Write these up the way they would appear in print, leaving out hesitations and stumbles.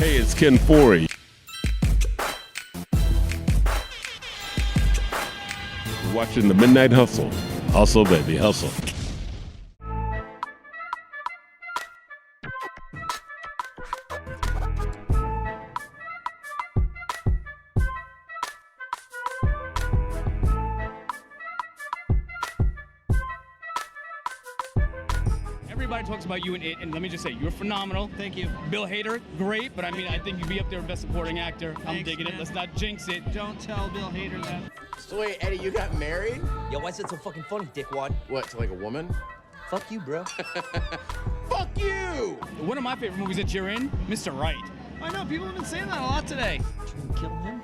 Hey, it's Ken Foree. You're watching the Midnight Hustle. Hustle, baby, hustle. Everybody talks about you in it, and let me just say, you're phenomenal. Thank you. Bill Hader, great, but I mean, I think you'd be up there with Best Supporting Actor. I'm digging it. Let's not jinx it. Don't tell Bill Hader that. So wait, Eddie, you got married? Yo, why is it so fucking funny, dickwad? What, to like a woman? Fuck you, bro. Fuck you! One of my favorite movies that you're in, Mr. Right. I know, people have been saying that a lot today. You gonna kill him?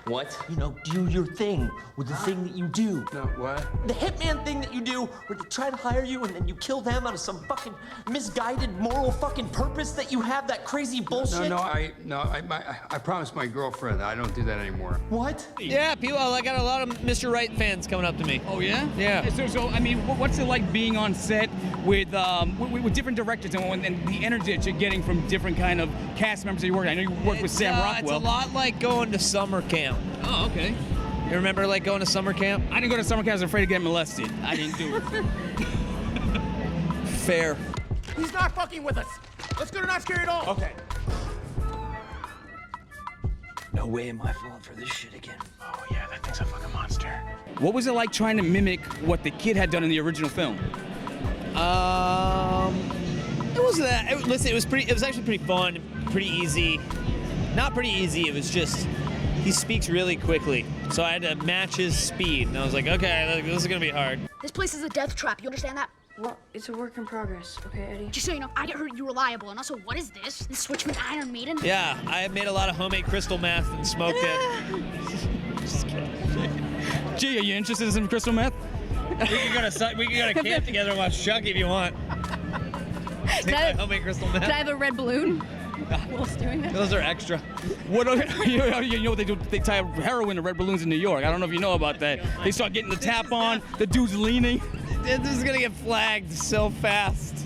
What? You know, do your thing with the thing that you do. No, what? The hitman thing that you do, where they try to hire you and then you kill them out of some fucking misguided moral fucking purpose that you have, that crazy bullshit. I promised my girlfriend I don't do that anymore. What? Yeah, people, I got a lot of Mr. Right fans coming up to me. Oh, yeah? Yeah. So I mean, what's it like being on set with different directors and the energy that you're getting from different kind of cast members that you work with? I know you worked with Sam Rockwell. It's a lot like going to summer camp. Oh, okay. You remember like going to summer camp? I didn't go to summer camp. I was afraid to get molested. I didn't do it. Fair. He's not fucking with us. Let's go to Not Scary at All. Okay. No way am I falling for this shit again. Oh yeah, that thing's a fucking monster. What was it like trying to mimic what the kid had done in the original film? It wasn't that. Listen, it was actually pretty fun, pretty easy. Not pretty easy. It was just he speaks really quickly, so I had to match his speed, and I was like, okay, this is gonna be hard. This place is a death trap, you understand that? Well, it's a work in progress, okay, Eddie? Just so you know, I get heard you're reliable, and also, what is this? This switch from Iron Maiden? Yeah, I made a lot of homemade crystal meth and smoked it. Just kidding. Gee, are you interested in some crystal meth? We can go to camp together and watch Chucky if you want. Take my homemade crystal meth. Can I have a red balloon whilst doing that? Those are extra. What you know what they do? They tie heroin to red balloons in New York. I don't know if you know about that. They start getting the tap on. The dude's leaning. This is gonna get flagged so fast.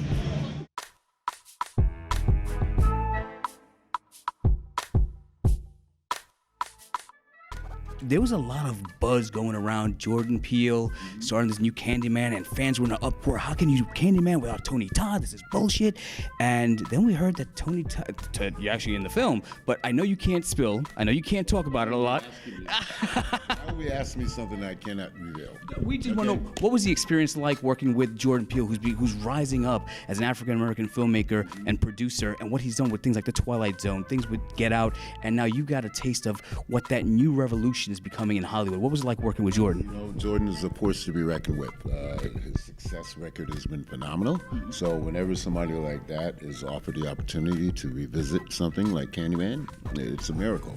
There was a lot of buzz going around Jordan Peele starting this new Candyman, and fans were in an uproar. How can you do Candyman without Tony Todd? This is bullshit. And then we heard that Tony Todd, you're actually in the film, but I know you can't spill. I know you can't talk about it a lot. Why would you ask me something I cannot reveal? We just want to know, what was the experience like working with Jordan Peele, who's rising up as an African-American filmmaker and producer, and what he's done with things like The Twilight Zone, things with Get Out, and now you got a taste of what that new revolution is becoming in Hollywood. What was it like working with Jordan? You know, Jordan is a force to be reckoned with. His success record has been phenomenal. So whenever somebody like that is offered the opportunity to revisit something like Candyman, it's a miracle.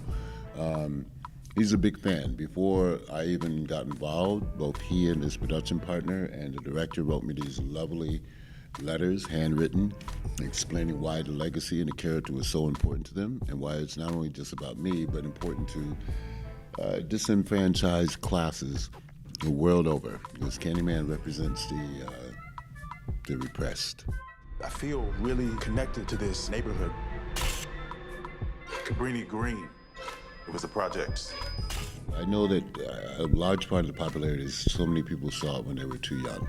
He's a big fan. Before I even got involved, both he and his production partner and the director wrote me these lovely letters, handwritten, explaining why the legacy and the character was so important to them, and why it's not only just about me, but important to disenfranchised classes the world over, because Candyman represents the repressed. I feel really connected to this neighborhood. Cabrini Green, it was the projects. I know that a large part of the popularity is so many people saw it when they were too young.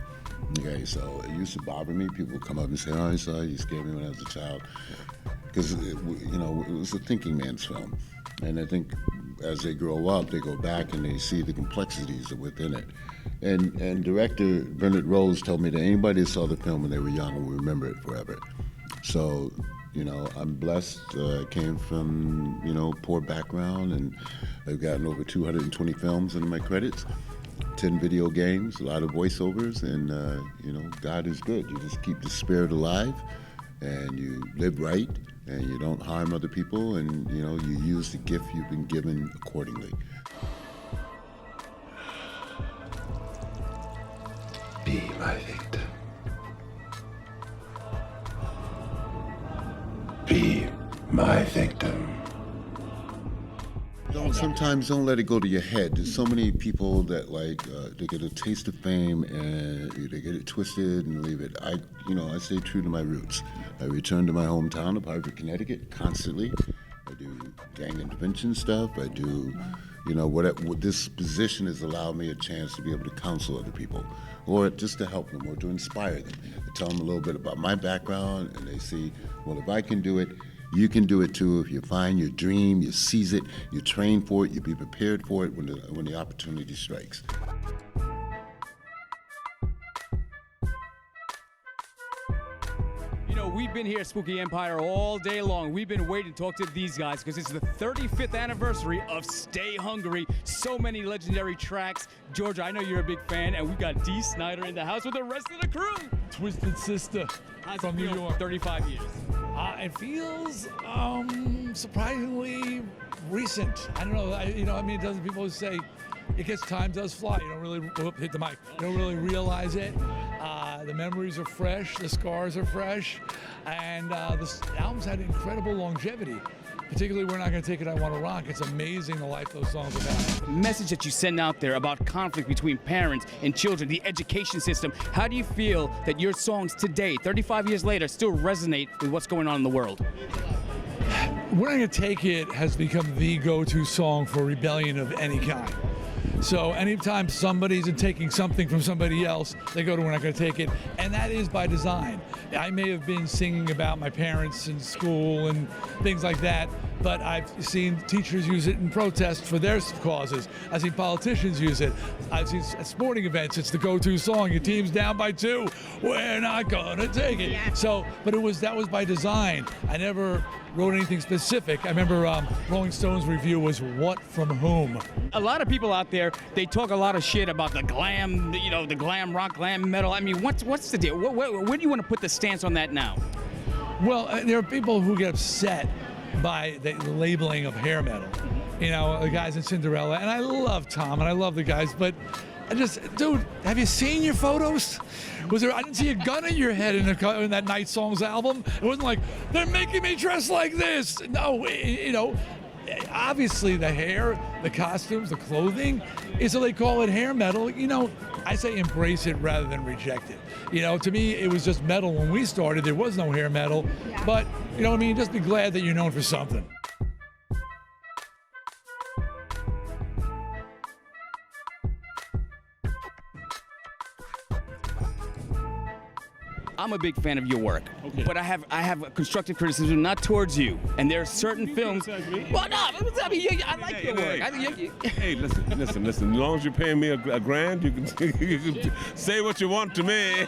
Okay, so it used to bother me. People would come up and say, "Oh, I saw you scared me when I was a child," because it was a thinking man's film, and I think as they grow up, they go back and they see the complexities that within it. And director Bernard Rose told me that anybody that saw the film when they were young will remember it forever. So, I'm blessed. Came from, poor background, and I've gotten over 220 films in my credits, 10 video games, a lot of voiceovers, and, God is good. You just keep the spirit alive, and you live right, and you don't harm other people, and, you use the gift you've been given accordingly. Be my victim. Be my victim. Sometimes don't let it go to your head. There's so many people that they get a taste of fame and they get it twisted and leave it. I stay true to my roots. I return to my hometown of Hartford, Connecticut constantly, I do gang intervention stuff. I do, what this position has allowed me a chance to be able to counsel other people, or just to help them, or to inspire them. I tell them a little bit about my background, and they see, well, if I can do it, you can do it too. If you find your dream, you seize it, you train for it, you be prepared for it when the opportunity strikes. We've been here at Spooky Empire all day long. We've been waiting to talk to these guys because it's the 35th anniversary of Stay Hungry. So many legendary tracks. Georgia, I know you're a big fan, and we've got Dee Snider in the house with the rest of the crew. Twisted Sister from New York. 35 years. It feels surprisingly recent. I don't know. It doesn't. People always say time does fly. You don't really hit the mic. You don't really realize it. The memories are fresh, the scars are fresh, and the album's had incredible longevity. Particularly, We're Not Gonna Take It, I Wanna Rock. It's amazing the life those songs have had. Message that you send out there about conflict between parents and children, the education system. How do you feel that your songs today, 35 years later, still resonate with what's going on in the world? We're Not Gonna Take It has become the go-to song for rebellion of any kind. So anytime somebody's taking something from somebody else, they go to We're Not Gonna Take It, and that is by design. I may have been singing about my parents in school and things like that, but I've seen teachers use it in protest for their causes. I've seen politicians use it. I've seen at sporting events, it's the go-to song. Your team's down by 2, we're not gonna take it. Yeah. So, but that was by design. I never wrote anything specific. I remember Rolling Stone's review was "What from whom." A lot of people out there, they talk a lot of shit about the glam, the glam rock, glam metal. I mean, what's the deal? Where do you want to put the stance on that now? Well, there are people who get upset by the labeling of hair metal. The guys in Cinderella, and I love Tom, and I love the guys, but dude, have you seen your photos? I didn't see a gun in your head in that Night Songs album. It wasn't like, they're making me dress like this. No, obviously the hair, the costumes, the clothing, so they call it hair metal. I say embrace it rather than reject it. To me, it was just metal when we started. There was no hair metal, but, just be glad that you're known for something. I'm a big fan of your work, but I have a constructive criticism, not towards you. And there are certain films. Well, no, I mean, I like your work. Hey, listen. As long as you're paying me a grand, you can say what you want to me.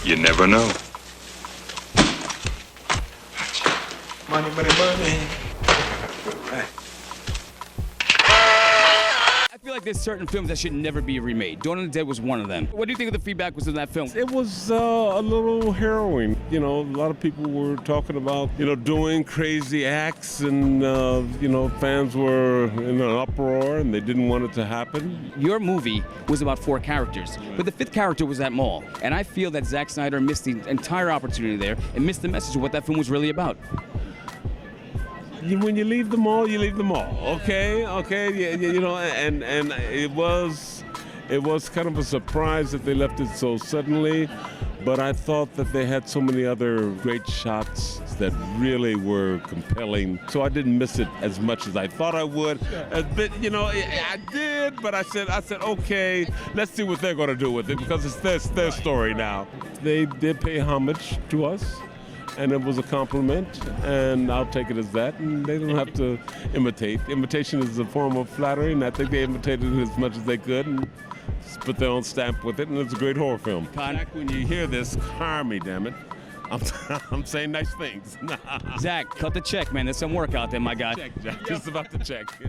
You never know. Money, money, money. I feel like there's certain films that should never be remade. Dawn of the Dead was one of them. What do you think of the feedback was in that film? It was a little harrowing. A lot of people were talking about, doing crazy acts, and, fans were in an uproar and they didn't want it to happen. Your movie was about 4 characters, but the 5th character was that mall. And I feel that Zack Snyder missed the entire opportunity there and missed the message of what that film was really about. When you leave the mall, you leave the mall. Okay, yeah, and it was kind of a surprise that they left it so suddenly, but I thought that they had so many other great shots that really were compelling, so I didn't miss it as much as I thought I would. But I did, but I said, okay, let's see what they're going to do with it, because it's their story now. They did pay homage to us, and it was a compliment, and I'll take it as that, and they don't have to imitate. Imitation is a form of flattery, and I think they imitated it as much as they could and put their own stamp with it, and it's a great horror film. Zach, when you hear this, hire me, damn it. I'm saying nice things. Zach, cut the check, man. There's some work out there, my guy. Check, Jack. Just about to check. Yeah.